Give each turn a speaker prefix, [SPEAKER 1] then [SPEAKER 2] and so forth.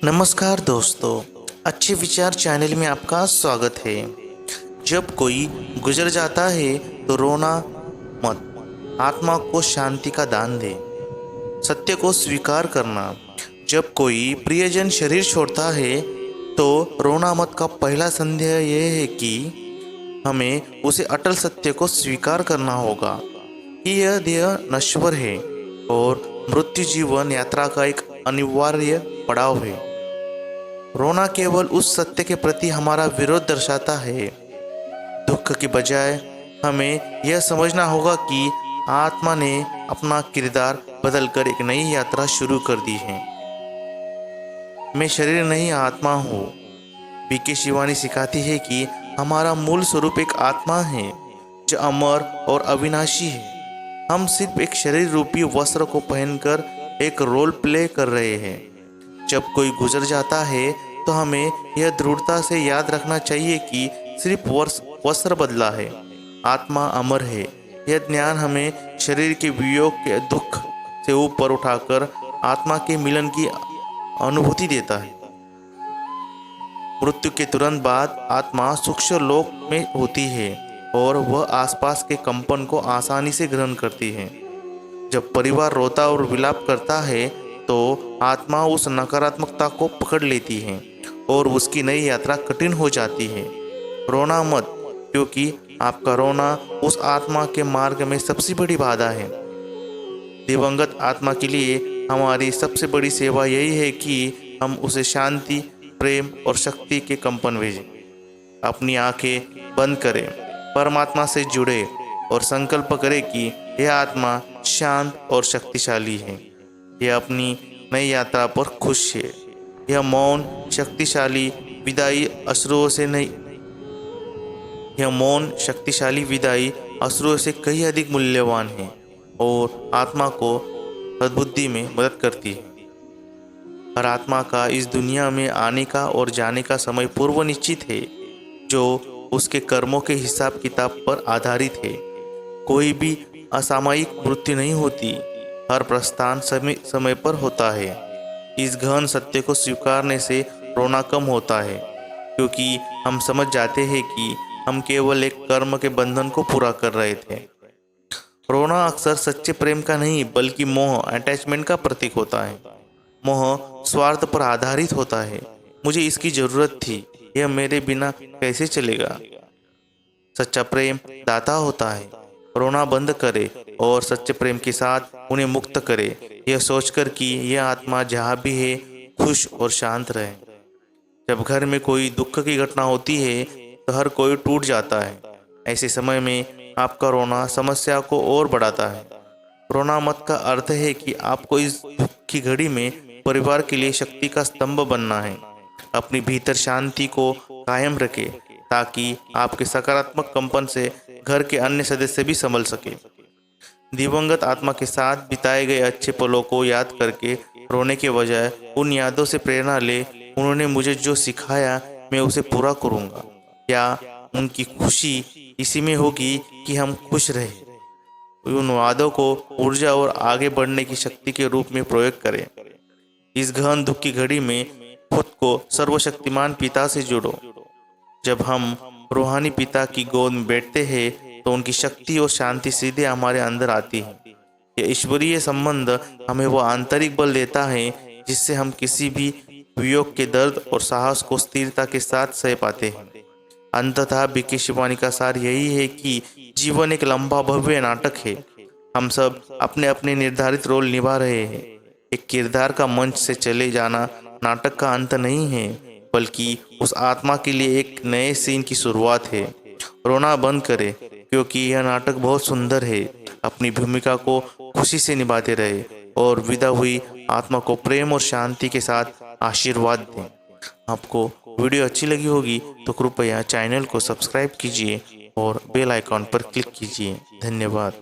[SPEAKER 1] नमस्कार दोस्तों, अच्छे विचार चैनल में आपका स्वागत है। जब कोई गुजर जाता है तो रोना मत, आत्मा को शांति का दान दे। सत्य को स्वीकार करना, जब कोई प्रियजन शरीर छोड़ता है तो रोना मत का पहला संदेह यह है कि हमें उसे अटल सत्य को स्वीकार करना होगा कि यह देह नश्वर है और मृत्यु जीवन यात्रा का एक अनिवार्य पड़ाव है। रोना केवल उस सत्य के प्रति हमारा विरोध दर्शाता है। दुख की बजाय हमें यह समझना होगा कि आत्मा ने अपना किरदार बदलकर एक नई यात्रा शुरू कर दी है। मैं शरीर नहीं आत्मा हूँ। बीके शिवानी सिखाती है कि हमारा मूल स्वरूप एक आत्मा है जो अमर और अविनाशी है। हम सिर्फ एक शरीर रूपी वस्त्र को पहनकर एक रोल प्ले कर रहे हैं। जब कोई गुजर जाता है तो हमें यह दृढ़ता से याद रखना चाहिए कि सिर्फ वस्त्र बदला है, आत्मा अमर है। यह ज्ञान हमें शरीर के वियोग के दुख से ऊपर उठाकर आत्मा के मिलन की अनुभूति देता है। मृत्यु के तुरंत बाद आत्मा सूक्ष्म लोक में होती है और वह आसपास के कंपन को आसानी से ग्रहण करती है। जब परिवार रोता और विलाप करता है तो आत्मा उस नकारात्मकता को पकड़ लेती है और उसकी नई यात्रा कठिन हो जाती है। रोना मत, क्योंकि आपका रोना उस आत्मा के मार्ग में सबसे बड़ी बाधा है। दिवंगत आत्मा के लिए हमारी सबसे बड़ी सेवा यही है कि हम उसे शांति, प्रेम और शक्ति के कंपन भेजें। अपनी आंखें बंद करें, परमात्मा से जुड़े और संकल्प करें कि यह आत्मा शांत और शक्तिशाली है। यह अपनी नई यात्रा पर खुश है। यह मौन शक्तिशाली विदाई अश्रुओं से नहीं, यह मौन शक्तिशाली विदाई अश्रुओं से कहीं अधिक मूल्यवान है और आत्मा को सद्बुद्धि में मदद करती है। हर आत्मा का इस दुनिया में आने का और जाने का समय पूर्व निश्चित है, जो उसके कर्मों के हिसाब किताब पर आधारित है। कोई भी असामयिक मृत्यु नहीं होती। हर प्रस्थान समय पर होता है। इस गहन सत्य को स्वीकारने से रोना कम होता है, क्योंकि हम समझ जाते हैं कि हम केवल एक कर्म के बंधन को पूरा कर रहे थे। रोना अक्सर सच्चे प्रेम का नहीं बल्कि मोह, अटैचमेंट का प्रतीक होता है। मोह स्वार्थ पर आधारित होता है। मुझे इसकी जरूरत थी, यह मेरे बिना कैसे चलेगा। सच्चा प्रेम दाता होता है। रोना बंद करे और सच्चे प्रेम के साथ उन्हें मुक्त करे, यह सोचकर कि यह आत्मा जहाँ भी है खुश और शांत रहे। जब घर में कोई दुख की घटना होती है तो हर कोई टूट जाता है। ऐसे समय में आपका रोना समस्या को और बढ़ाता है। रोना मत का अर्थ है कि आपको इस दुख की घड़ी में परिवार के लिए शक्ति का स्तंभ बनना है। अपनी भीतर शांति को कायम रखें ताकि आपके सकारात्मक कंपन से घर के अन्य सदस्य भी संभल सके। दिवंगत आत्मा के साथ बिताए गए अच्छे पलों को याद करके रोने के बजाय उन यादों से प्रेरणा ले। उन्होंने मुझे जो सिखाया मैं उसे पूरा करूंगा। या उनकी खुशी इसी में होगी कि हम खुश रहे। उन वादों को ऊर्जा और आगे बढ़ने की शक्ति के रूप में प्रयोग करें। इस गहन दुख की घड़ी में खुद को सर्वशक्तिमान पिता से जोड़ो। जब हम रूहानी पिता की गोद में बैठते हैं तो उनकी शक्ति और शांति सीधे हमारे अंदर आती है। यह ईश्वरीय संबंध हमें वह आंतरिक बल देता है जिससे हम किसी भी वियोग के दर्द और साहस को स्थिरता के साथ सह पाते हैं। अंततः बीके शिवानी का सार यही है कि जीवन एक लंबा भव्य नाटक है। हम सब अपने अपने निर्धारित रोल निभा रहे हैं। एक किरदार का मंच से चले जाना नाटक का अंत नहीं है, बल्कि उस आत्मा के लिए एक नए सीन की शुरुआत है। रोना बंद करें, क्योंकि यह नाटक बहुत सुंदर है। अपनी भूमिका को खुशी से निभाते रहे और विदा हुई आत्मा को प्रेम और शांति के साथ आशीर्वाद दें। आपको वीडियो अच्छी लगी होगी तो कृपया चैनल को सब्सक्राइब कीजिए और बेल आइकॉन पर क्लिक कीजिए। धन्यवाद।